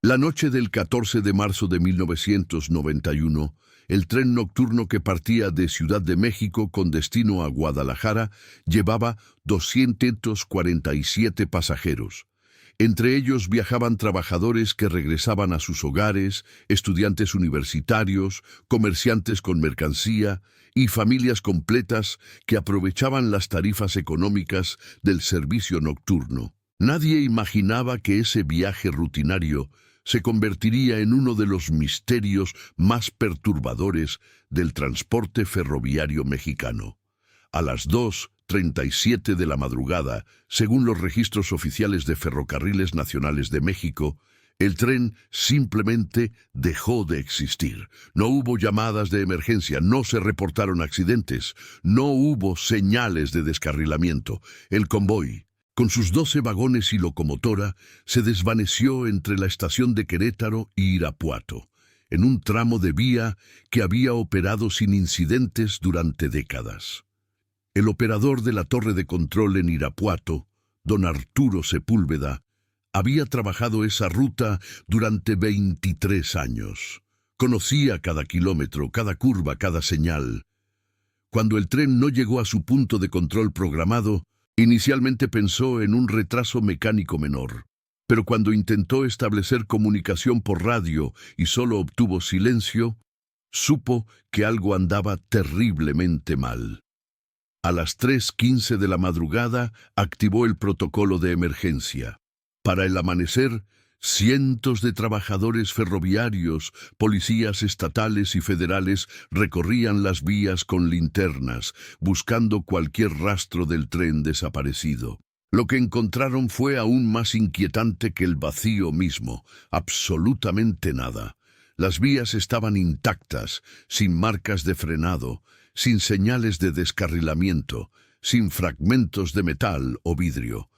La noche del 14 de marzo de 1991, el tren nocturno que partía de Ciudad de México con destino a Guadalajara llevaba 247 pasajeros. Entre ellos viajaban trabajadores que regresaban a sus hogares, estudiantes universitarios, comerciantes con mercancía y familias completas que aprovechaban las tarifas económicas del servicio nocturno. Nadie imaginaba que ese viaje rutinario se convertiría en uno de los misterios más perturbadores del transporte ferroviario mexicano. A las 2:37 de la madrugada, según los registros oficiales de Ferrocarriles Nacionales de México, el tren simplemente dejó de existir. No hubo llamadas de emergencia, no se reportaron accidentes, no hubo señales de descarrilamiento. El convoy, con sus 12 vagones y locomotora, se desvaneció entre la estación de Querétaro y Irapuato, en un tramo de vía que había operado sin incidentes durante décadas. El operador de la torre de control en Irapuato, don Arturo Sepúlveda, había trabajado esa ruta durante 23 años. Conocía cada kilómetro, cada curva, cada señal. Cuando el tren no llegó a su punto de control programado, inicialmente pensó en un retraso mecánico menor, pero cuando intentó establecer comunicación por radio y solo obtuvo silencio, supo que algo andaba terriblemente mal. A las 3:15 de la madrugada activó el protocolo de emergencia. Para el amanecer, cientos de trabajadores ferroviarios, policías estatales y federales recorrían las vías con linternas, buscando cualquier rastro del tren desaparecido. Lo que encontraron fue aún más inquietante que el vacío mismo, absolutamente nada. Las vías estaban intactas, sin marcas de frenado, sin señales de descarrilamiento, sin fragmentos de metal o vidrio.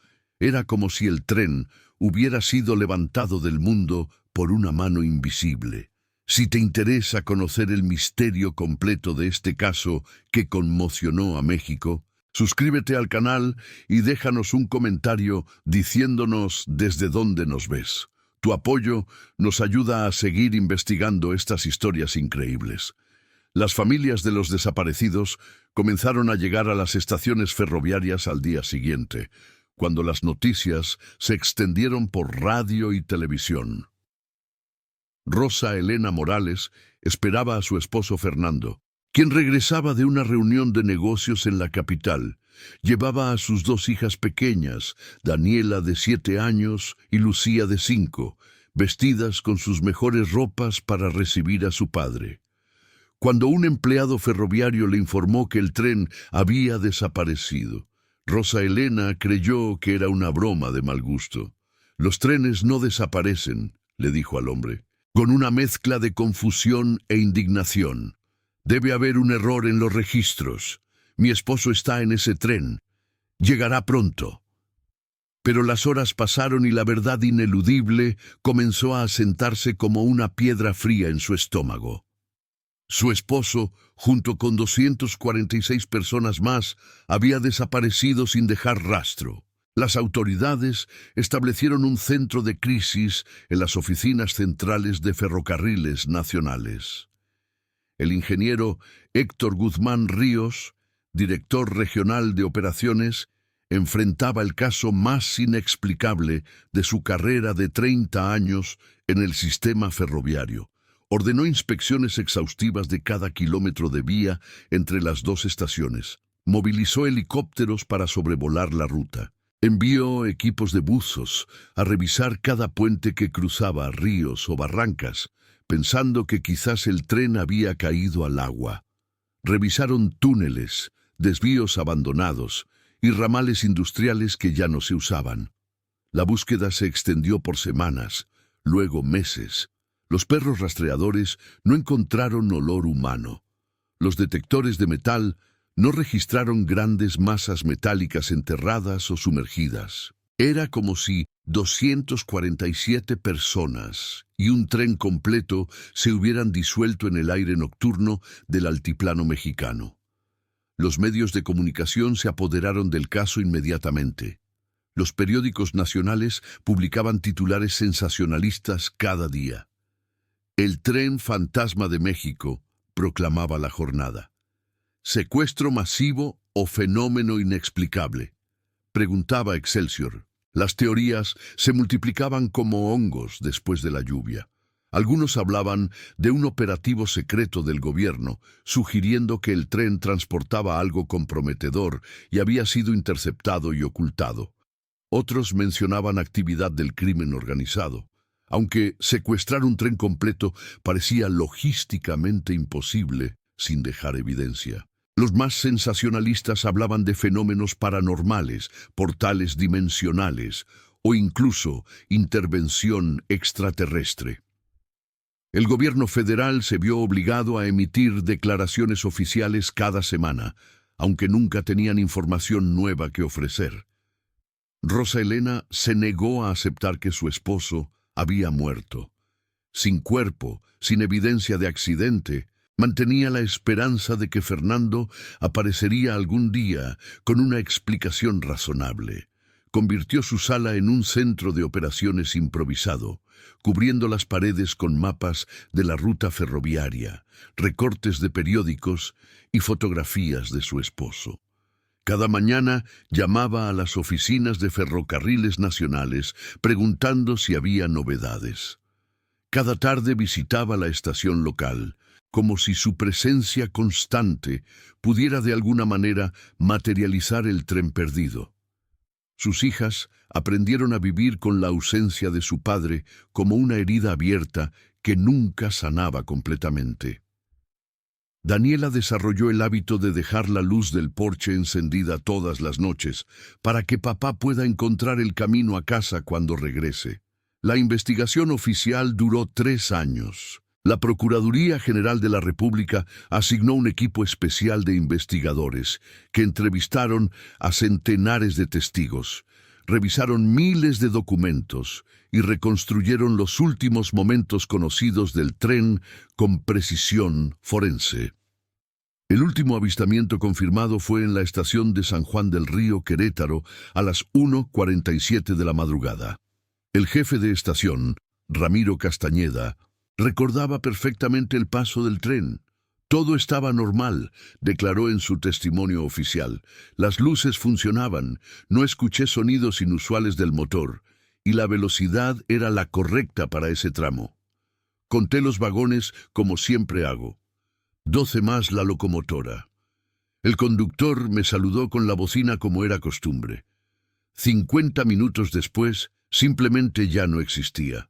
Era como si el tren hubiera sido levantado del mundo por una mano invisible. Si te interesa conocer el misterio completo de este caso que conmocionó a México, suscríbete al canal y déjanos un comentario diciéndonos desde dónde nos ves. Tu apoyo nos ayuda a seguir investigando estas historias increíbles. Las familias de los desaparecidos comenzaron a llegar a las estaciones ferroviarias al día siguiente, cuando las noticias se extendieron por radio y televisión. Rosa Elena Morales esperaba a su esposo Fernando, quien regresaba de una reunión de negocios en la capital. Llevaba a sus 2 hijas pequeñas, Daniela de 7 años y Lucía de 5, vestidas con sus mejores ropas para recibir a su padre. Cuando un empleado ferroviario le informó que el tren había desaparecido, Rosa Elena creyó que era una broma de mal gusto. «Los trenes no desaparecen», le dijo al hombre, con una mezcla de confusión e indignación. «Debe haber un error en los registros. Mi esposo está en ese tren. Llegará pronto». Pero las horas pasaron y la verdad ineludible comenzó a asentarse como una piedra fría en su estómago. Su esposo, junto con 246 personas más, había desaparecido sin dejar rastro. Las autoridades establecieron un centro de crisis en las oficinas centrales de Ferrocarriles Nacionales. El ingeniero Héctor Guzmán Ríos, director regional de operaciones, enfrentaba el caso más inexplicable de su carrera de 30 años en el sistema ferroviario. Ordenó inspecciones exhaustivas de cada kilómetro de vía entre las 2 estaciones. Movilizó helicópteros para sobrevolar la ruta. Envió equipos de buzos a revisar cada puente que cruzaba ríos o barrancas, pensando que quizás el tren había caído al agua. Revisaron túneles, desvíos abandonados y ramales industriales que ya no se usaban. La búsqueda se extendió por semanas, luego meses. Los perros rastreadores no encontraron olor humano. Los detectores de metal no registraron grandes masas metálicas enterradas o sumergidas. Era como si 247 personas y un tren completo se hubieran disuelto en el aire nocturno del altiplano mexicano. Los medios de comunicación se apoderaron del caso inmediatamente. Los periódicos nacionales publicaban titulares sensacionalistas cada día. El tren fantasma de México, proclamaba la jornada. ¿Secuestro masivo o fenómeno inexplicable?, preguntaba Excelsior. Las teorías se multiplicaban como hongos después de la lluvia. Algunos hablaban de un operativo secreto del gobierno, sugiriendo que el tren transportaba algo comprometedor y había sido interceptado y ocultado. Otros mencionaban actividad del crimen organizado, aunque secuestrar un tren completo parecía logísticamente imposible sin dejar evidencia. Los más sensacionalistas hablaban de fenómenos paranormales, portales dimensionales o incluso intervención extraterrestre. El gobierno federal se vio obligado a emitir declaraciones oficiales cada semana, aunque nunca tenían información nueva que ofrecer. Rosa Elena se negó a aceptar que su esposo había muerto. Sin cuerpo, sin evidencia de accidente, mantenía la esperanza de que Fernando aparecería algún día con una explicación razonable. Convirtió su sala en un centro de operaciones improvisado, cubriendo las paredes con mapas de la ruta ferroviaria, recortes de periódicos y fotografías de su esposo. Cada mañana llamaba a las oficinas de Ferrocarriles Nacionales preguntando si había novedades. Cada tarde visitaba la estación local, como si su presencia constante pudiera de alguna manera materializar el tren perdido. Sus hijas aprendieron a vivir con la ausencia de su padre como una herida abierta que nunca sanaba completamente. Daniela desarrolló el hábito de dejar la luz del porche encendida todas las noches para que papá pueda encontrar el camino a casa cuando regrese. La investigación oficial duró 3 años. La Procuraduría General de la República asignó un equipo especial de investigadores que entrevistaron a centenares de testigos, revisaron miles de documentos y reconstruyeron los últimos momentos conocidos del tren con precisión forense. El último avistamiento confirmado fue en la estación de San Juan del Río, Querétaro, a las 1:47 de la madrugada. El jefe de estación, Ramiro Castañeda, recordaba perfectamente el paso del tren. Todo estaba normal, declaró en su testimonio oficial. Las luces funcionaban, no escuché sonidos inusuales del motor, y la velocidad era la correcta para ese tramo. Conté los vagones como siempre hago. 12 más la locomotora. El conductor me saludó con la bocina como era costumbre. 50 minutos después, simplemente ya no existía.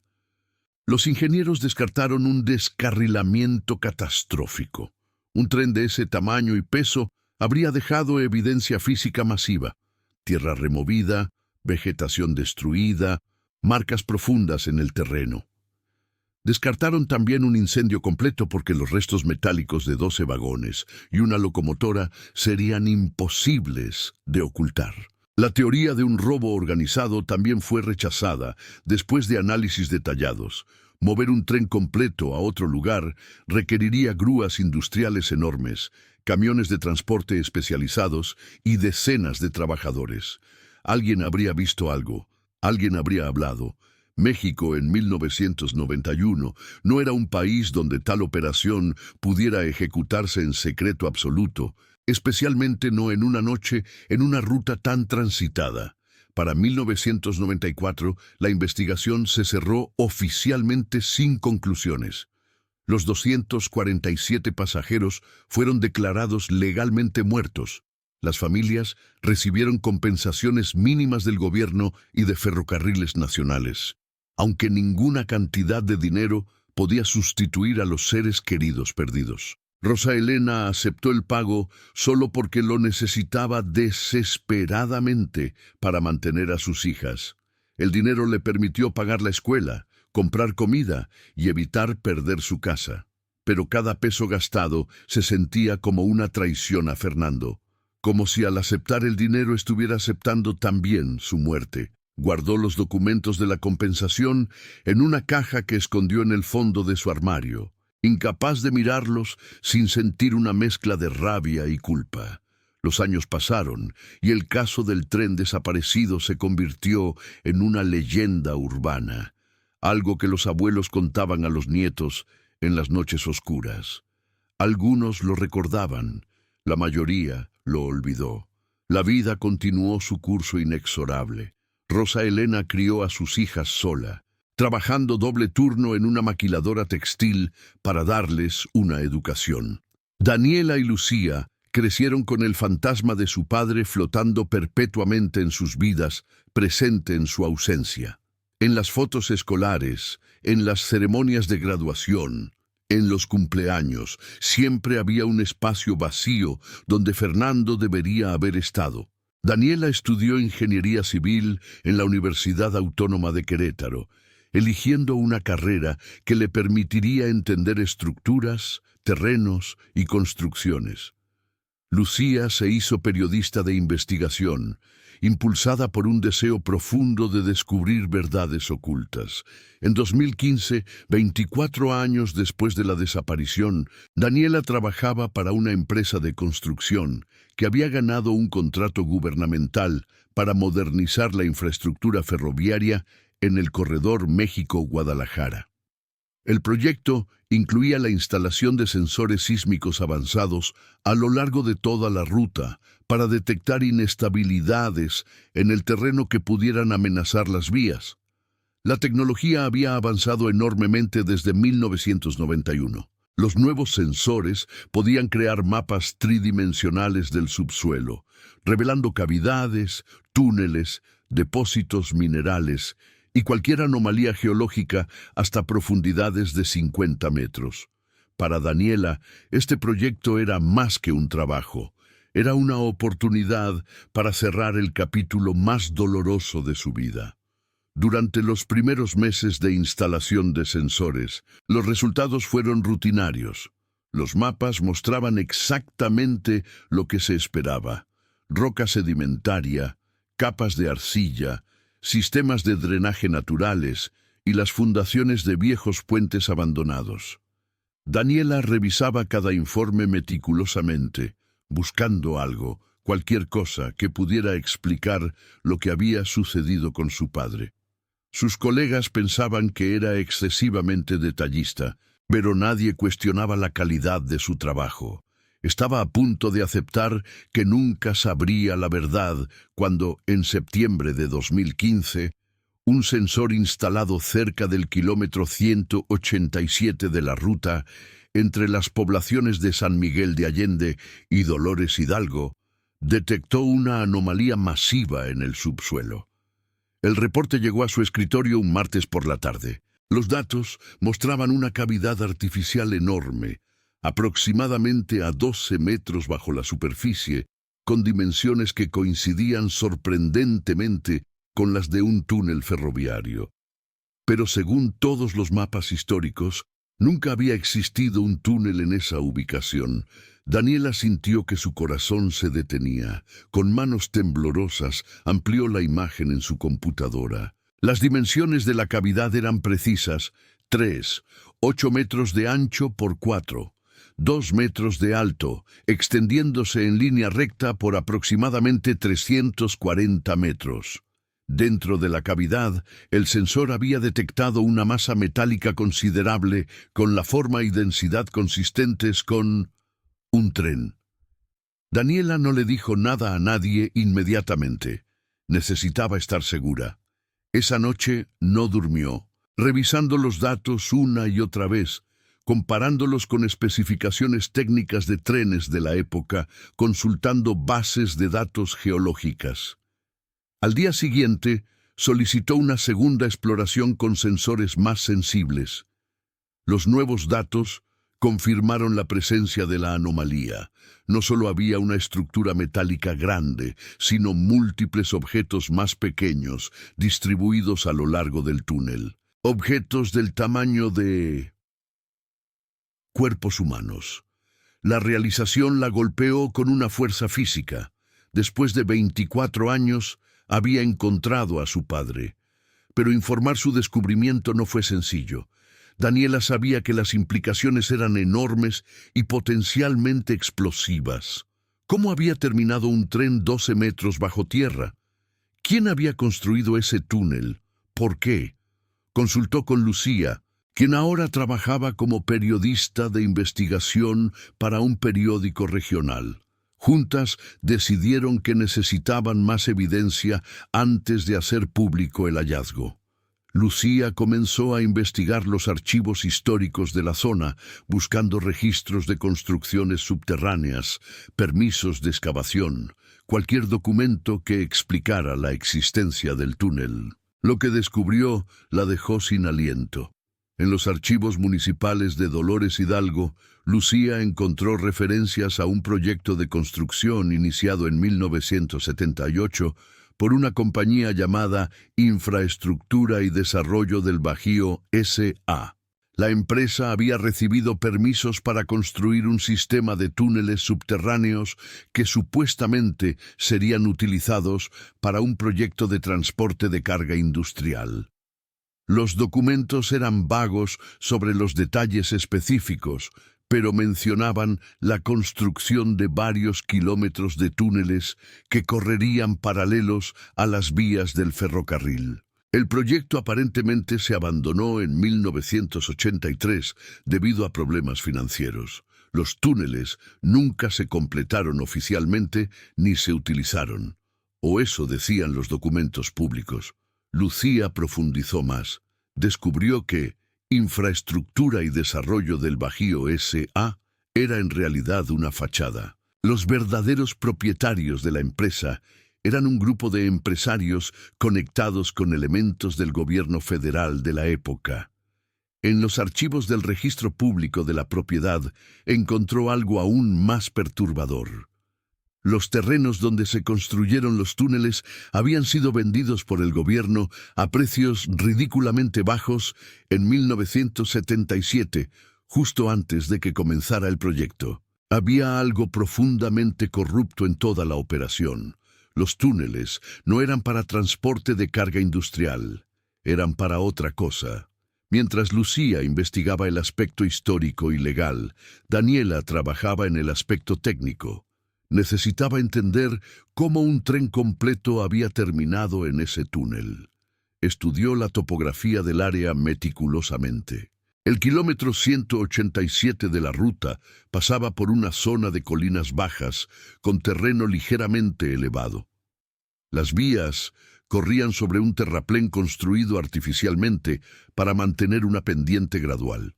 Los ingenieros descartaron un descarrilamiento catastrófico. Un tren de ese tamaño y peso habría dejado evidencia física masiva: tierra removida, vegetación destruida, marcas profundas en el terreno. Descartaron también un incendio completo porque los restos metálicos de 12 vagones y una locomotora serían imposibles de ocultar. La teoría de un robo organizado también fue rechazada después de análisis detallados. Mover un tren completo a otro lugar requeriría grúas industriales enormes, camiones de transporte especializados y decenas de trabajadores. Alguien habría visto algo, alguien habría hablado. México en 1991 no era un país donde tal operación pudiera ejecutarse en secreto absoluto, especialmente no en una noche en una ruta tan transitada. Para 1994, la investigación se cerró oficialmente sin conclusiones. Los 247 pasajeros fueron declarados legalmente muertos. Las familias recibieron compensaciones mínimas del gobierno y de Ferrocarriles Nacionales, aunque ninguna cantidad de dinero podía sustituir a los seres queridos perdidos. Rosa Elena aceptó el pago solo porque lo necesitaba desesperadamente para mantener a sus hijas. El dinero le permitió pagar la escuela, comprar comida y evitar perder su casa. Pero cada peso gastado se sentía como una traición a Fernando, como si al aceptar el dinero estuviera aceptando también su muerte. Guardó los documentos de la compensación en una caja que escondió en el fondo de su armario, incapaz de mirarlos sin sentir una mezcla de rabia y culpa. Los años pasaron y el caso del tren desaparecido se convirtió en una leyenda urbana, algo que los abuelos contaban a los nietos en las noches oscuras. Algunos lo recordaban, la mayoría lo olvidó. La vida continuó su curso inexorable. Rosa Elena crió a sus hijas sola, trabajando doble turno en una maquiladora textil para darles una educación. Daniela y Lucía crecieron con el fantasma de su padre flotando perpetuamente en sus vidas, presente en su ausencia. En las fotos escolares, en las ceremonias de graduación, en los cumpleaños, siempre había un espacio vacío donde Fernando debería haber estado. Daniela estudió ingeniería civil en la Universidad Autónoma de Querétaro, eligiendo una carrera que le permitiría entender estructuras, terrenos y construcciones. Lucía se hizo periodista de investigación, impulsada por un deseo profundo de descubrir verdades ocultas. En 2015, 24 años después de la desaparición, Daniela trabajaba para una empresa de construcción que había ganado un contrato gubernamental para modernizar la infraestructura ferroviaria en el corredor México-Guadalajara. El proyecto incluía la instalación de sensores sísmicos avanzados a lo largo de toda la ruta para detectar inestabilidades en el terreno que pudieran amenazar las vías. La tecnología había avanzado enormemente desde 1991. Los nuevos sensores podían crear mapas tridimensionales del subsuelo, revelando cavidades, túneles, depósitos minerales y cualquier anomalía geológica hasta profundidades de 50 metros. Para Daniela, este proyecto era más que un trabajo. Era una oportunidad para cerrar el capítulo más doloroso de su vida. Durante los primeros meses de instalación de sensores, los resultados fueron rutinarios. Los mapas mostraban exactamente lo que se esperaba: roca sedimentaria, capas de arcilla, sistemas de drenaje naturales y las fundaciones de viejos puentes abandonados. Daniela revisaba cada informe meticulosamente, buscando algo, cualquier cosa que pudiera explicar lo que había sucedido con su padre. Sus colegas pensaban que era excesivamente detallista, pero nadie cuestionaba la calidad de su trabajo. Estaba a punto de aceptar que nunca sabría la verdad cuando, en septiembre de 2015, un sensor instalado cerca del kilómetro 187 de la ruta, entre las poblaciones de San Miguel de Allende y Dolores Hidalgo, detectó una anomalía masiva en el subsuelo. El reporte llegó a su escritorio un martes por la tarde. Los datos mostraban una cavidad artificial enorme, aproximadamente a 12 metros bajo la superficie, con dimensiones que coincidían sorprendentemente con las de un túnel ferroviario. Pero según todos los mapas históricos, nunca había existido un túnel en esa ubicación. Daniela sintió que su corazón se detenía. Con manos temblorosas, amplió la imagen en su computadora. Las dimensiones de la cavidad eran precisas: 8 metros de ancho por 4, 2 metros de alto, extendiéndose en línea recta por aproximadamente 340 metros. Dentro de la cavidad, el sensor había detectado una masa metálica considerable con la forma y densidad consistentes con un tren. Daniela no le dijo nada a nadie inmediatamente. Necesitaba estar segura. Esa noche no durmió, revisando los datos una y otra vez, comparándolos con especificaciones técnicas de trenes de la época, consultando bases de datos geológicas. Al día siguiente, solicitó una segunda exploración con sensores más sensibles. Los nuevos datos confirmaron la presencia de la anomalía. No solo había una estructura metálica grande, sino múltiples objetos más pequeños, distribuidos a lo largo del túnel. Objetos del tamaño de cuerpos humanos. La realización la golpeó con una fuerza física. Después de 24 años, había encontrado a su padre. Pero informar su descubrimiento no fue sencillo. Daniela sabía que las implicaciones eran enormes y potencialmente explosivas. ¿Cómo había terminado un tren 12 metros bajo tierra? ¿Quién había construido ese túnel? ¿Por qué? Consultó con Lucía, quien ahora trabajaba como periodista de investigación para un periódico regional. Juntas decidieron que necesitaban más evidencia antes de hacer público el hallazgo. Lucía comenzó a investigar los archivos históricos de la zona, buscando registros de construcciones subterráneas, permisos de excavación, cualquier documento que explicara la existencia del túnel. Lo que descubrió la dejó sin aliento. En los archivos municipales de Dolores Hidalgo, Lucía encontró referencias a un proyecto de construcción iniciado en 1978 por una compañía llamada Infraestructura y Desarrollo del Bajío S.A. La empresa había recibido permisos para construir un sistema de túneles subterráneos que supuestamente serían utilizados para un proyecto de transporte de carga industrial. Los documentos eran vagos sobre los detalles específicos, pero mencionaban la construcción de varios kilómetros de túneles que correrían paralelos a las vías del ferrocarril. El proyecto aparentemente se abandonó en 1983 debido a problemas financieros. Los túneles nunca se completaron oficialmente ni se utilizaron, o eso decían los documentos públicos. Lucía profundizó más. Descubrió que Infraestructura y Desarrollo del Bajío S.A. era en realidad una fachada. Los verdaderos propietarios de la empresa eran un grupo de empresarios conectados con elementos del gobierno federal de la época. En los archivos del registro público de la propiedad encontró algo aún más perturbador. Los terrenos donde se construyeron los túneles habían sido vendidos por el gobierno a precios ridículamente bajos en 1977, justo antes de que comenzara el proyecto. Había algo profundamente corrupto en toda la operación. Los túneles no eran para transporte de carga industrial, eran para otra cosa. Mientras Lucía investigaba el aspecto histórico y legal, Daniela trabajaba en el aspecto técnico. Necesitaba entender cómo un tren completo había terminado en ese túnel. Estudió la topografía del área meticulosamente. El kilómetro 187 de la ruta pasaba por una zona de colinas bajas con terreno ligeramente elevado. Las vías corrían sobre un terraplén construido artificialmente para mantener una pendiente gradual.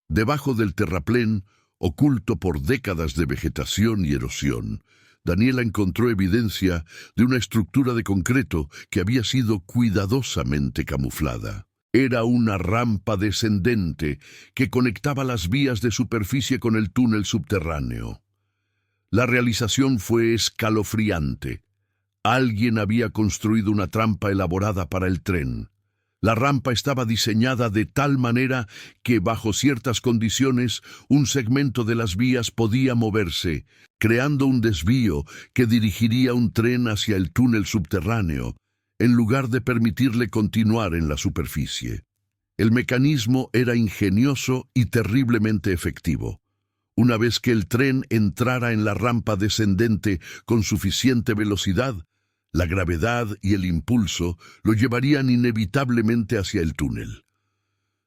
Debajo del terraplén, oculto por décadas de vegetación y erosión, Daniela encontró evidencia de una estructura de concreto que había sido cuidadosamente camuflada. Era una rampa descendente que conectaba las vías de superficie con el túnel subterráneo. La realización fue escalofriante. Alguien había construido una trampa elaborada para el tren. La rampa estaba diseñada de tal manera que bajo ciertas condiciones un segmento de las vías podía moverse, creando un desvío que dirigiría un tren hacia el túnel subterráneo, en lugar de permitirle continuar en la superficie. El mecanismo era ingenioso y terriblemente efectivo. Una vez que el tren entrara en la rampa descendente con suficiente velocidad, la gravedad y el impulso lo llevarían inevitablemente hacia el túnel.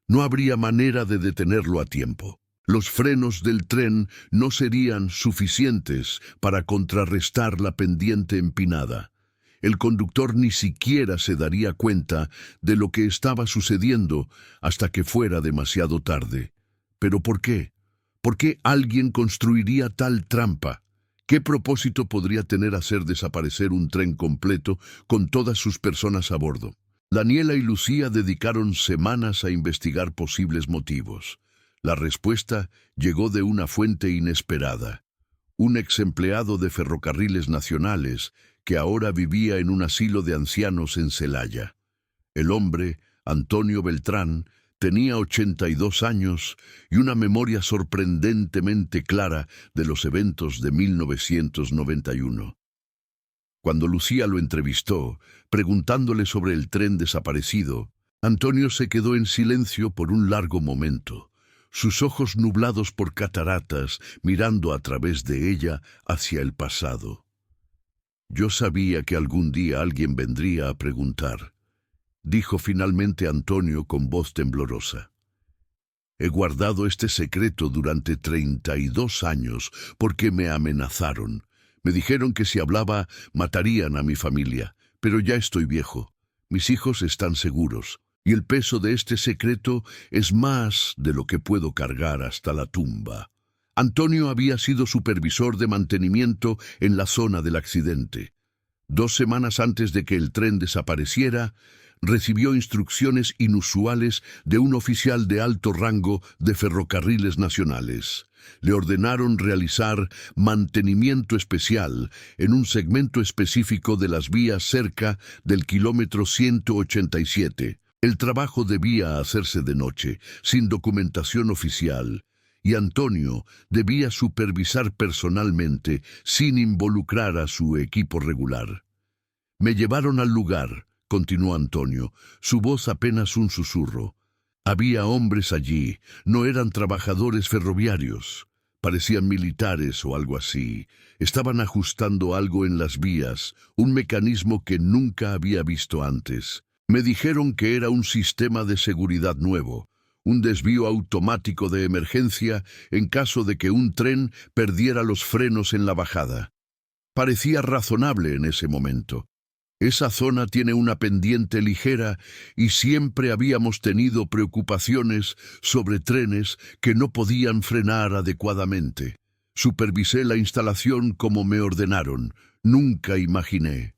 No habría manera de detenerlo a tiempo. Los frenos del tren no serían suficientes para contrarrestar la pendiente empinada. El conductor ni siquiera se daría cuenta de lo que estaba sucediendo hasta que fuera demasiado tarde. ¿Pero por qué? ¿Por qué alguien construiría tal trampa? ¿Qué propósito podría tener hacer desaparecer un tren completo con todas sus personas a bordo? Daniela y Lucía dedicaron semanas a investigar posibles motivos. La respuesta llegó de una fuente inesperada. Un exempleado de Ferrocarriles Nacionales que ahora vivía en un asilo de ancianos en Celaya. El hombre, Antonio Beltrán, tenía 82 años y una memoria sorprendentemente clara de los eventos de 1991. Cuando Lucía lo entrevistó, preguntándole sobre el tren desaparecido, Antonio se quedó en silencio por un largo momento. sus ojos nublados por cataratas, mirando a través de ella hacia el pasado. Yo sabía que algún día alguien vendría a preguntar, dijo finalmente Antonio con voz temblorosa. He guardado este secreto durante 32 años porque me amenazaron. Me dijeron que si hablaba matarían a mi familia, pero ya estoy viejo. Mis hijos están seguros, y el peso de este secreto es más de lo que puedo cargar hasta la tumba. Antonio había sido supervisor de mantenimiento en la zona del accidente. 2 semanas antes de que el tren desapareciera, recibió instrucciones inusuales de un oficial de alto rango de Ferrocarriles Nacionales. Le ordenaron realizar mantenimiento especial en un segmento específico de las vías cerca del kilómetro 187. El trabajo debía hacerse de noche, sin documentación oficial, y Antonio debía supervisar personalmente, sin involucrar a su equipo regular. Me llevaron al lugar, continuó Antonio, su voz apenas un susurro. Había hombres allí, no eran trabajadores ferroviarios. Parecían militares o algo así. Estaban ajustando algo en las vías, un mecanismo que nunca había visto antes. Me dijeron que era un sistema de seguridad nuevo, un desvío automático de emergencia en caso de que un tren perdiera los frenos en la bajada. Parecía razonable en ese momento. Esa zona tiene una pendiente ligera y siempre habíamos tenido preocupaciones sobre trenes que no podían frenar adecuadamente. Supervisé la instalación como me ordenaron. Nunca imaginé.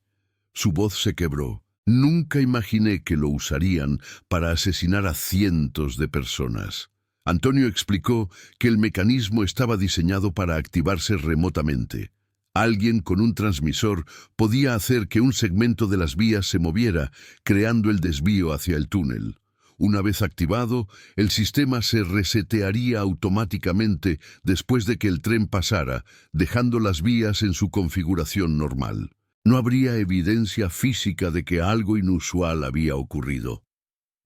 Su voz se quebró. Nunca imaginé que lo usarían para asesinar a cientos de personas. Antonio explicó que el mecanismo estaba diseñado para activarse remotamente. Alguien con un transmisor podía hacer que un segmento de las vías se moviera, creando el desvío hacia el túnel. Una vez activado, el sistema se resetearía automáticamente después de que el tren pasara, dejando las vías en su configuración normal. No habría evidencia física de que algo inusual había ocurrido.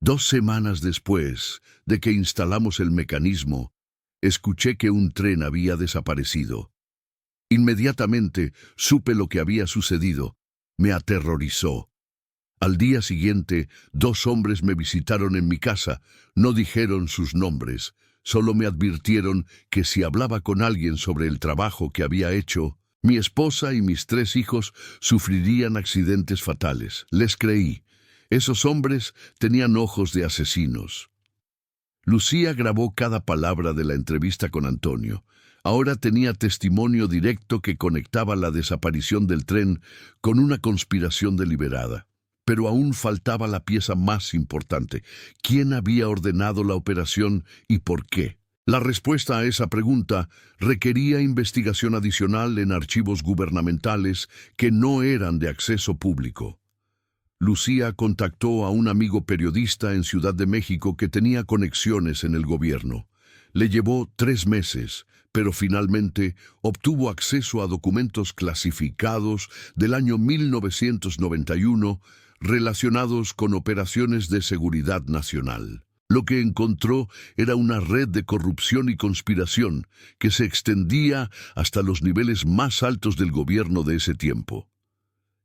2 semanas después de que instalamos el mecanismo, escuché que un tren había desaparecido. Inmediatamente supe lo que había sucedido. Me aterrorizó. Al día siguiente, 2 hombres me visitaron en mi casa. No dijeron sus nombres, solo me advirtieron que si hablaba con alguien sobre el trabajo que había hecho, mi esposa y mis 3 hijos sufrirían accidentes fatales. Les creí. Esos hombres tenían ojos de asesinos. Lucía grabó cada palabra de la entrevista con Antonio. Ahora tenía testimonio directo que conectaba la desaparición del tren con una conspiración deliberada. Pero aún faltaba la pieza más importante. ¿Quién había ordenado la operación y por qué? La respuesta a esa pregunta requería investigación adicional en archivos gubernamentales que no eran de acceso público. Lucía contactó a un amigo periodista en Ciudad de México que tenía conexiones en el gobierno. Le llevó 3 meses, pero finalmente obtuvo acceso a documentos clasificados del año 1991 relacionados con operaciones de seguridad nacional. Lo que encontró era una red de corrupción y conspiración que se extendía hasta los niveles más altos del gobierno de ese tiempo.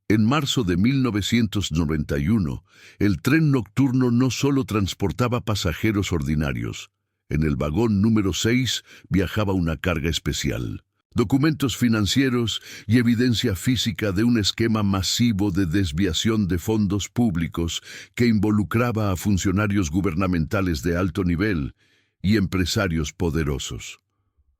En marzo de 1991, el tren nocturno no solo transportaba pasajeros ordinarios. En el vagón número 6 viajaba una carga especial. Documentos financieros y evidencia física de un esquema masivo de desviación de fondos públicos que involucraba a funcionarios gubernamentales de alto nivel y empresarios poderosos.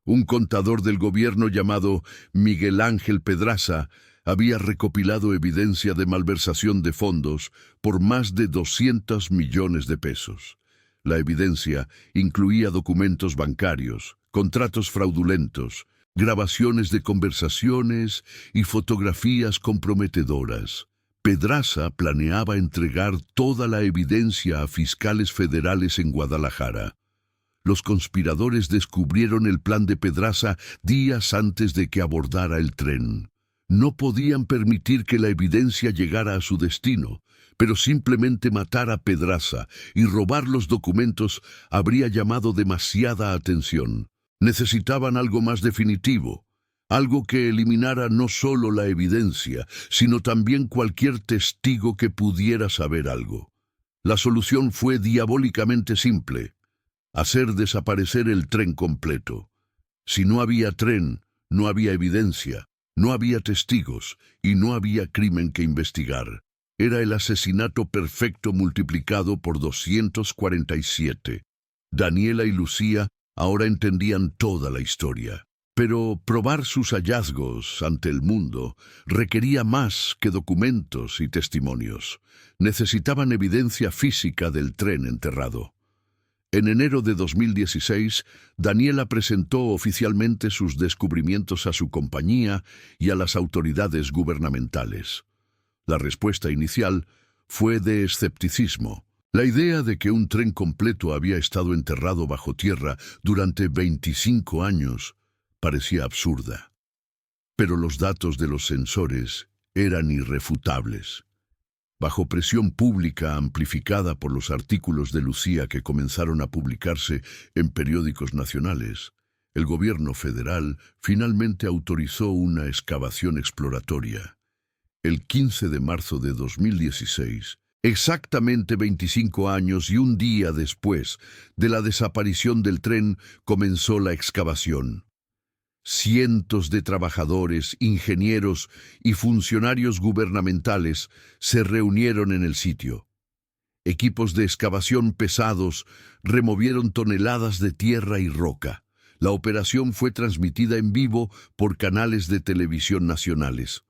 Un contador del gobierno llamado Miguel Ángel Pedraza había recopilado evidencia de malversación de fondos por más de 200 millones de pesos. La evidencia incluía documentos bancarios, contratos fraudulentos, grabaciones de conversaciones y fotografías comprometedoras. Pedraza planeaba entregar toda la evidencia a fiscales federales en Guadalajara. Los conspiradores descubrieron el plan de Pedraza días antes de que abordara el tren. No podían permitir que la evidencia llegara a su destino, pero simplemente matar a Pedraza y robar los documentos habría llamado demasiada atención. Necesitaban algo más definitivo, algo que eliminara no solo la evidencia, sino también cualquier testigo que pudiera saber algo. La solución fue diabólicamente simple: hacer desaparecer el tren completo. Si no había tren, no había evidencia, no había testigos y no había crimen que investigar. Era el asesinato perfecto multiplicado por 247. Daniela y Lucía ahora entendían toda la historia. Pero probar sus hallazgos ante el mundo requería más que documentos y testimonios. Necesitaban evidencia física del tren enterrado. En enero de 2016, Daniela presentó oficialmente sus descubrimientos a su compañía y a las autoridades gubernamentales. La respuesta inicial fue de escepticismo. La idea de que un tren completo había estado enterrado bajo tierra durante 25 años parecía absurda. Pero los datos de los sensores eran irrefutables. Bajo presión pública amplificada por los artículos de Lucía que comenzaron a publicarse en periódicos nacionales, el gobierno federal finalmente autorizó una excavación exploratoria. El 15 de marzo de 2016, exactamente 25 años y un día después de la desaparición del tren, comenzó la excavación. Cientos de trabajadores, ingenieros y funcionarios gubernamentales se reunieron en el sitio. Equipos de excavación pesados removieron toneladas de tierra y roca. La operación fue transmitida en vivo por canales de televisión nacionales.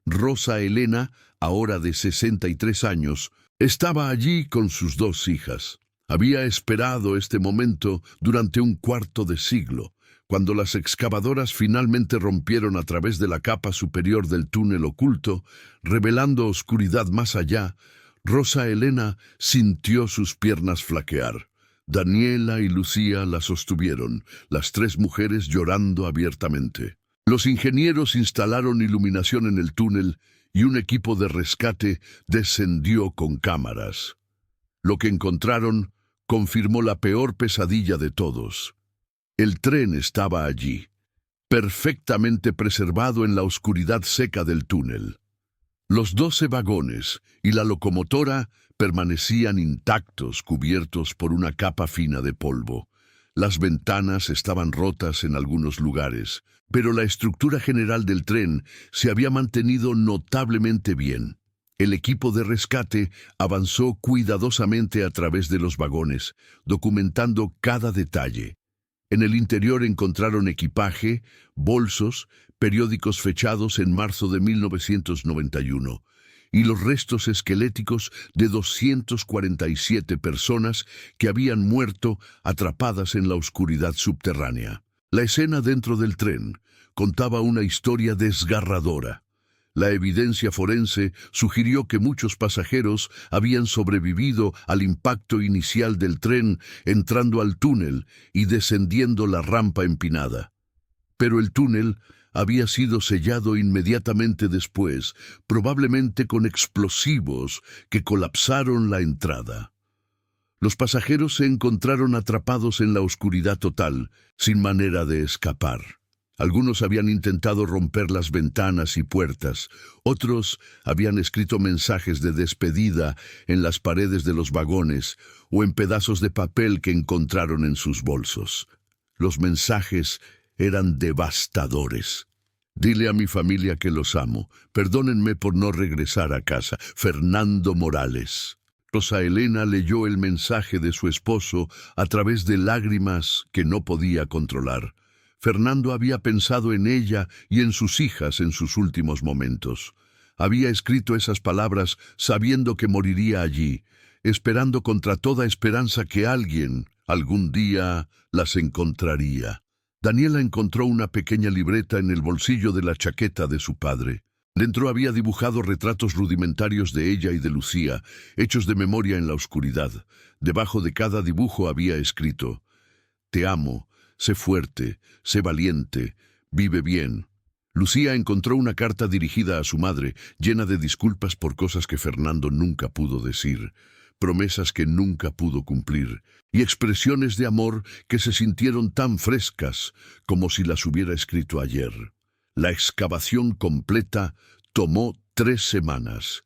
Rosa Elena, ahora de 63 años, estaba allí con sus 2 hijas. Había esperado este momento durante un cuarto de siglo. Cuando las excavadoras finalmente rompieron a través de la capa superior del túnel oculto, revelando oscuridad más allá, Rosa Elena sintió sus piernas flaquear. Daniela y Lucía la sostuvieron, las 3 mujeres llorando abiertamente. Los ingenieros instalaron iluminación en el túnel y un equipo de rescate descendió con cámaras. Lo que encontraron confirmó la peor pesadilla de todos. El tren estaba allí, perfectamente preservado en la oscuridad seca del túnel. Los 12 vagones y la locomotora permanecían intactos, cubiertos por una capa fina de polvo. Las ventanas estaban rotas en algunos lugares, pero la estructura general del tren se había mantenido notablemente bien. El equipo de rescate avanzó cuidadosamente a través de los vagones, documentando cada detalle. En el interior encontraron equipaje, bolsos, periódicos fechados en marzo de 1991 y los restos esqueléticos de 247 personas que habían muerto atrapadas en la oscuridad subterránea. La escena dentro del tren contaba una historia desgarradora. La evidencia forense sugirió que muchos pasajeros habían sobrevivido al impacto inicial del tren entrando al túnel y descendiendo la rampa empinada. Pero el túnel había sido sellado inmediatamente después, probablemente con explosivos que colapsaron la entrada. Los pasajeros se encontraron atrapados en la oscuridad total, sin manera de escapar. Algunos habían intentado romper las ventanas y puertas, otros habían escrito mensajes de despedida en las paredes de los vagones o en pedazos de papel que encontraron en sus bolsos. Los mensajes eran devastadores. Dile a mi familia que los amo. Perdónenme por no regresar a casa. Fernando Morales. Rosa Elena leyó el mensaje de su esposo a través de lágrimas que no podía controlar. Fernando había pensado en ella y en sus hijas en sus últimos momentos. Había escrito esas palabras sabiendo que moriría allí, esperando contra toda esperanza que alguien, algún día, las encontraría. Daniela encontró una pequeña libreta en el bolsillo de la chaqueta de su padre. Dentro había dibujado retratos rudimentarios de ella y de Lucía, hechos de memoria en la oscuridad. Debajo de cada dibujo había escrito: «Te amo, sé fuerte, sé valiente, vive bien». Lucía encontró una carta dirigida a su madre, llena de disculpas por cosas que Fernando nunca pudo decir, promesas que nunca pudo cumplir, y expresiones de amor que se sintieron tan frescas como si las hubiera escrito ayer. La excavación completa tomó 3 semanas.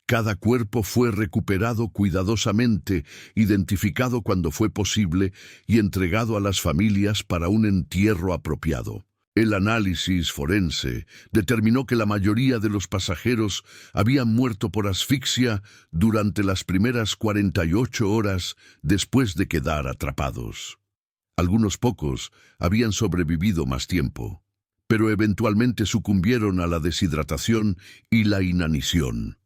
Cada cuerpo fue recuperado cuidadosamente, identificado cuando fue posible y entregado a las familias para un entierro apropiado. El análisis forense determinó que la mayoría de los pasajeros habían muerto por asfixia durante las primeras 48 horas después de quedar atrapados. Algunos pocos habían sobrevivido más tiempo, pero eventualmente sucumbieron a la deshidratación y la inanición.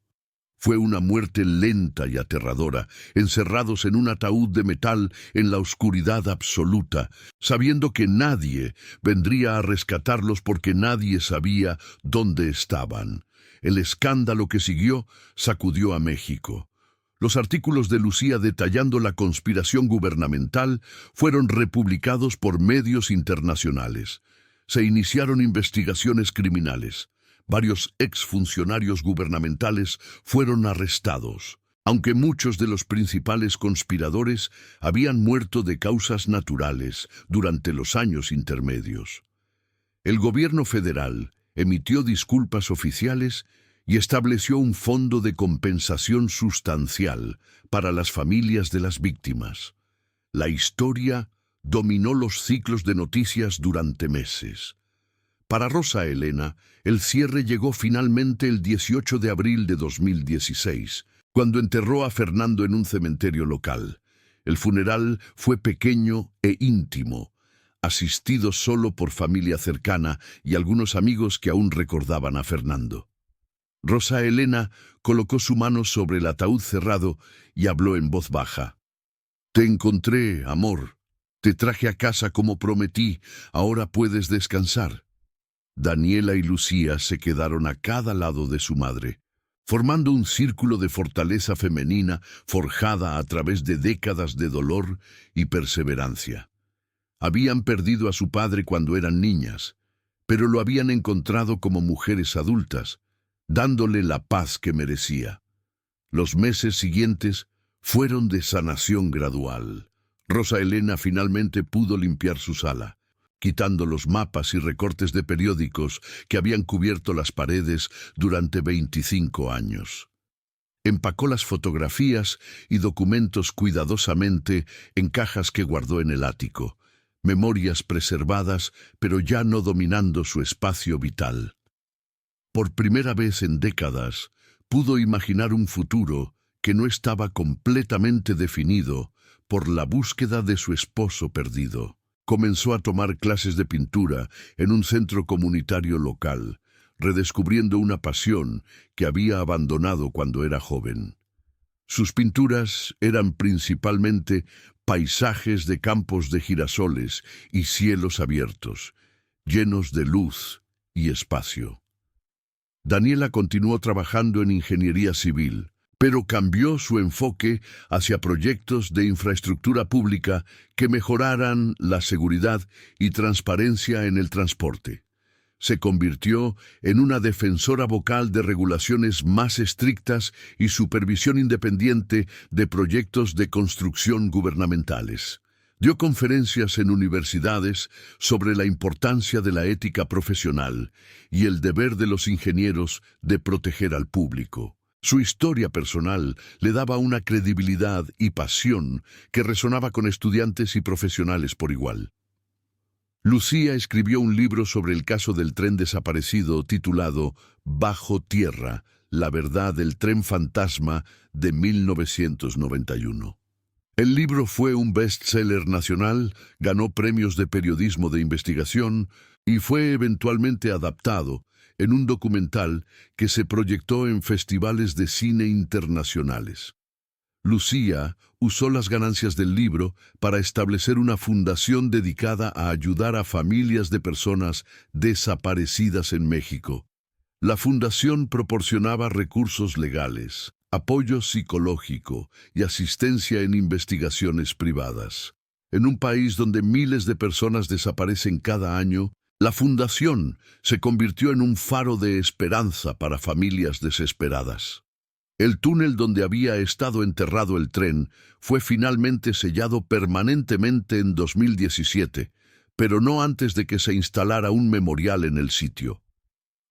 Fue una muerte lenta y aterradora, encerrados en un ataúd de metal en la oscuridad absoluta, sabiendo que nadie vendría a rescatarlos porque nadie sabía dónde estaban. El escándalo que siguió sacudió a México. Los artículos de Lucía detallando la conspiración gubernamental fueron republicados por medios internacionales. Se iniciaron investigaciones criminales. Varios exfuncionarios gubernamentales fueron arrestados, aunque muchos de los principales conspiradores habían muerto de causas naturales durante los años intermedios. El gobierno federal emitió disculpas oficiales y estableció un fondo de compensación sustancial para las familias de las víctimas. La historia dominó los ciclos de noticias durante meses. Para Rosa Elena, el cierre llegó finalmente el 18 de abril de 2016, cuando enterró a Fernando en un cementerio local. El funeral fue pequeño e íntimo, asistido solo por familia cercana y algunos amigos que aún recordaban a Fernando. Rosa Elena colocó su mano sobre el ataúd cerrado y habló en voz baja. «Te encontré, amor. Te traje a casa como prometí. Ahora puedes descansar». Daniela y Lucía se quedaron a cada lado de su madre, formando un círculo de fortaleza femenina forjada a través de décadas de dolor y perseverancia. Habían perdido a su padre cuando eran niñas, pero lo habían encontrado como mujeres adultas, dándole la paz que merecía. Los meses siguientes fueron de sanación gradual. Rosa Elena finalmente pudo limpiar su sala, quitando los mapas y recortes de periódicos que habían cubierto las paredes durante 25 años. Empacó las fotografías y documentos cuidadosamente en cajas que guardó en el ático, memorias preservadas, pero ya no dominando su espacio vital. Por primera vez en décadas, pudo imaginar un futuro que no estaba completamente definido por la búsqueda de su esposo perdido. Comenzó a tomar clases de pintura en un centro comunitario local, redescubriendo una pasión que había abandonado cuando era joven. Sus pinturas eran principalmente paisajes de campos de girasoles y cielos abiertos, llenos de luz y espacio. Daniela continuó trabajando en ingeniería civil, pero cambió su enfoque hacia proyectos de infraestructura pública que mejoraran la seguridad y transparencia en el transporte. Se convirtió en una defensora vocal de regulaciones más estrictas y supervisión independiente de proyectos de construcción gubernamentales. Dio conferencias en universidades sobre la importancia de la ética profesional y el deber de los ingenieros de proteger al público. Su historia personal le daba una credibilidad y pasión que resonaba con estudiantes y profesionales por igual. Lucía escribió un libro sobre el caso del tren desaparecido titulado Bajo Tierra, la verdad del tren fantasma de 1991. El libro fue un bestseller nacional, ganó premios de periodismo de investigación y fue eventualmente adaptado en un documental que se proyectó en festivales de cine internacionales. Lucía usó las ganancias del libro para establecer una fundación dedicada a ayudar a familias de personas desaparecidas en México. La fundación proporcionaba recursos legales, apoyo psicológico y asistencia en investigaciones privadas. En un país donde miles de personas desaparecen cada año, La fundación se convirtió en un faro de esperanza para familias desesperadas. El túnel donde había estado enterrado el tren fue finalmente sellado permanentemente en 2017, pero no antes de que se instalara un memorial en el sitio.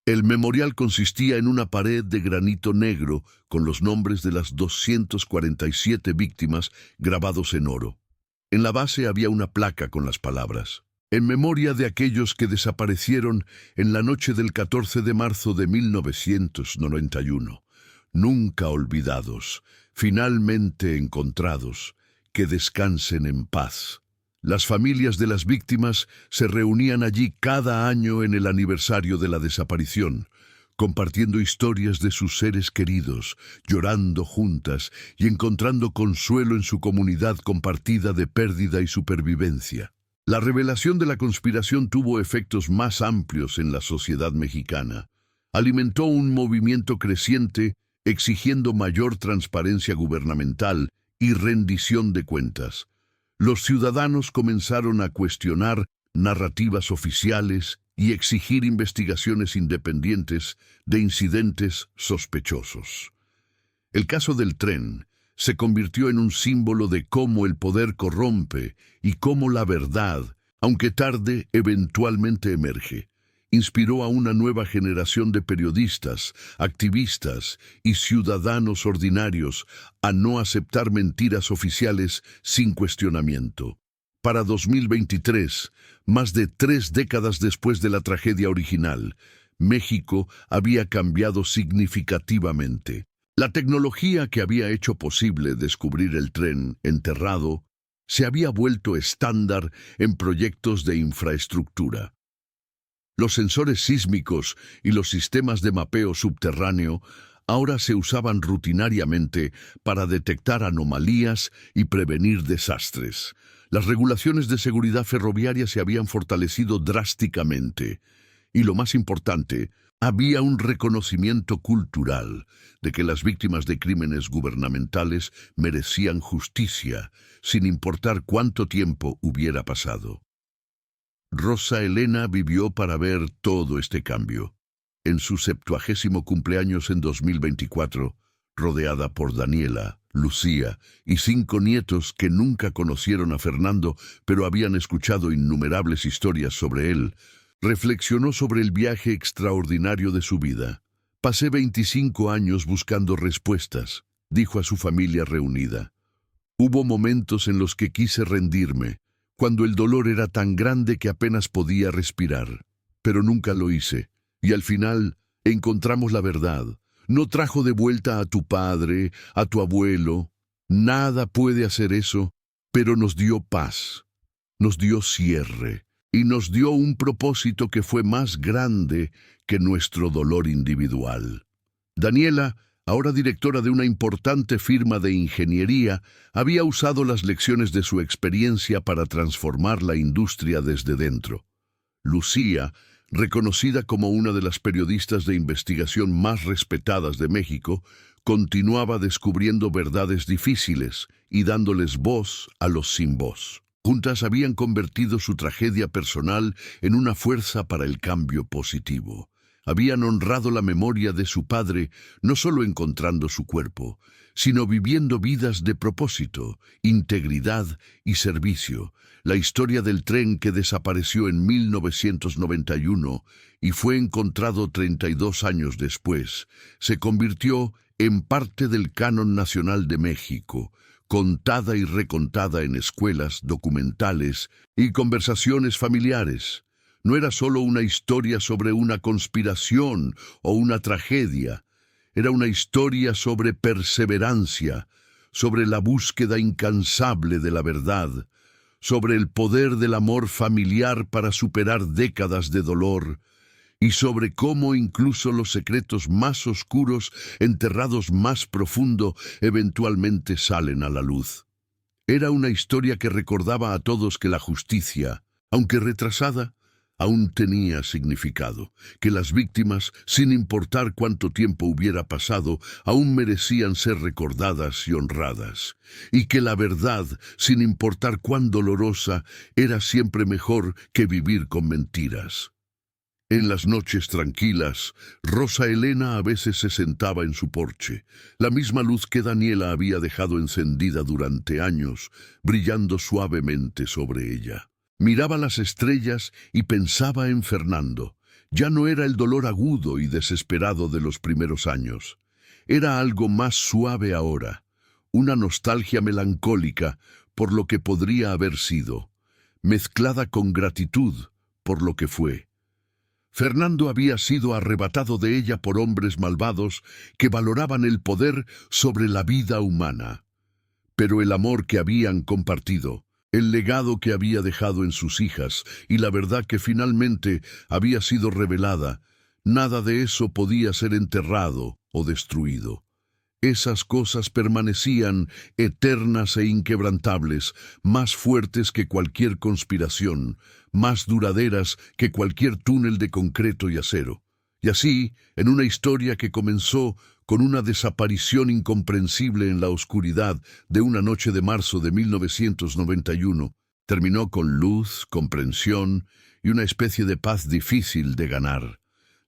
El memorial consistía en una pared de granito negro con los nombres de las 247 víctimas grabados en oro. En la base había una placa con las palabras: en memoria de aquellos que desaparecieron en la noche del 14 de marzo de 1991. Nunca olvidados, finalmente encontrados, que descansen en paz. Las familias de las víctimas se reunían allí cada año en el aniversario de la desaparición, compartiendo historias de sus seres queridos, llorando juntas y encontrando consuelo en su comunidad compartida de pérdida y supervivencia. La revelación de la conspiración tuvo efectos más amplios en la sociedad mexicana. Alimentó un movimiento creciente exigiendo mayor transparencia gubernamental y rendición de cuentas. Los ciudadanos comenzaron a cuestionar narrativas oficiales y exigir investigaciones independientes de incidentes sospechosos. El caso del tren se convirtió en un símbolo de cómo el poder corrompe y cómo la verdad, aunque tarde, eventualmente emerge. Inspiró a una nueva generación de periodistas, activistas y ciudadanos ordinarios a no aceptar mentiras oficiales sin cuestionamiento. Para 2023, más de 3 décadas después de la tragedia original, México había cambiado significativamente. La tecnología que había hecho posible descubrir el tren enterrado se había vuelto estándar en proyectos de infraestructura. Los sensores sísmicos y los sistemas de mapeo subterráneo ahora se usaban rutinariamente para detectar anomalías y prevenir desastres. Las regulaciones de seguridad ferroviaria se habían fortalecido drásticamente. Y lo más importante, había un reconocimiento cultural de que las víctimas de crímenes gubernamentales merecían justicia, sin importar cuánto tiempo hubiera pasado. Rosa Elena vivió para ver todo este cambio. En su 70º cumpleaños en 2024, rodeada por Daniela, Lucía y 5 nietos que nunca conocieron a Fernando, pero habían escuchado innumerables historias sobre él, reflexionó sobre el viaje extraordinario de su vida. Pasé 25 años buscando respuestas, dijo a su familia reunida. Hubo momentos en los que quise rendirme, cuando el dolor era tan grande que apenas podía respirar, pero nunca lo hice, y al final encontramos la verdad. No trajo de vuelta a tu padre, a tu abuelo, nada puede hacer eso, pero nos dio paz, nos dio cierre, y nos dio un propósito que fue más grande que nuestro dolor individual. Daniela, ahora directora de una importante firma de ingeniería, había usado las lecciones de su experiencia para transformar la industria desde dentro. Lucía, reconocida como una de las periodistas de investigación más respetadas de México, continuaba descubriendo verdades difíciles y dándoles voz a los sin voz. Juntas habían convertido su tragedia personal en una fuerza para el cambio positivo. Habían honrado la memoria de su padre, no solo encontrando su cuerpo, sino viviendo vidas de propósito, integridad y servicio. La historia del tren que desapareció en 1991 y fue encontrado 32 años después, se convirtió en parte del canon nacional de México, contada y recontada en escuelas, documentales y conversaciones familiares. No era solo una historia sobre una conspiración o una tragedia, era una historia sobre perseverancia, sobre la búsqueda incansable de la verdad, sobre el poder del amor familiar para superar décadas de dolor, y sobre cómo incluso los secretos más oscuros, enterrados más profundo, eventualmente salen a la luz. Era una historia que recordaba a todos que la justicia, aunque retrasada, aún tenía significado, que las víctimas, sin importar cuánto tiempo hubiera pasado, aún merecían ser recordadas y honradas, y que la verdad, sin importar cuán dolorosa, era siempre mejor que vivir con mentiras. En las noches tranquilas, Rosa Elena a veces se sentaba en su porche, la misma luz que Daniela había dejado encendida durante años, brillando suavemente sobre ella. Miraba las estrellas y pensaba en Fernando. Ya no era el dolor agudo y desesperado de los primeros años. Era algo más suave ahora, una nostalgia melancólica por lo que podría haber sido, mezclada con gratitud por lo que fue. Fernando había sido arrebatado de ella por hombres malvados que valoraban el poder sobre la vida humana. Pero el amor que habían compartido, el legado que había dejado en sus hijas y la verdad que finalmente había sido revelada, nada de eso podía ser enterrado o destruido. Esas cosas permanecían eternas e inquebrantables, más fuertes que cualquier conspiración, más duraderas que cualquier túnel de concreto y acero. Y así, en una historia que comenzó con una desaparición incomprensible en la oscuridad de una noche de marzo de 1991, terminó con luz, comprensión y una especie de paz difícil de ganar.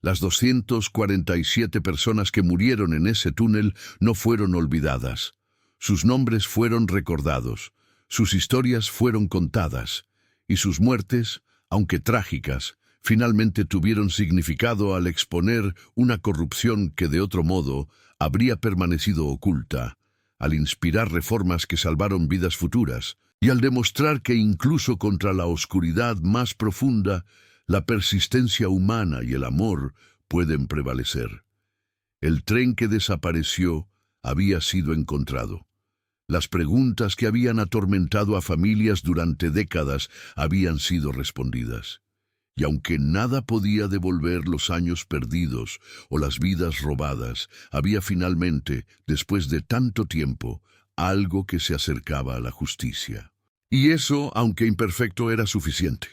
Las 247 personas que murieron en ese túnel no fueron olvidadas. Sus nombres fueron recordados, sus historias fueron contadas, y sus muertes, aunque trágicas, finalmente tuvieron significado al exponer una corrupción que de otro modo habría permanecido oculta, al inspirar reformas que salvaron vidas futuras, y al demostrar que incluso contra la oscuridad más profunda, la persistencia humana y el amor pueden prevalecer. El tren que desapareció había sido encontrado. Las preguntas que habían atormentado a familias durante décadas habían sido respondidas. Y aunque nada podía devolver los años perdidos o las vidas robadas, había finalmente, después de tanto tiempo, algo que se acercaba a la justicia. Y eso, aunque imperfecto, era suficiente.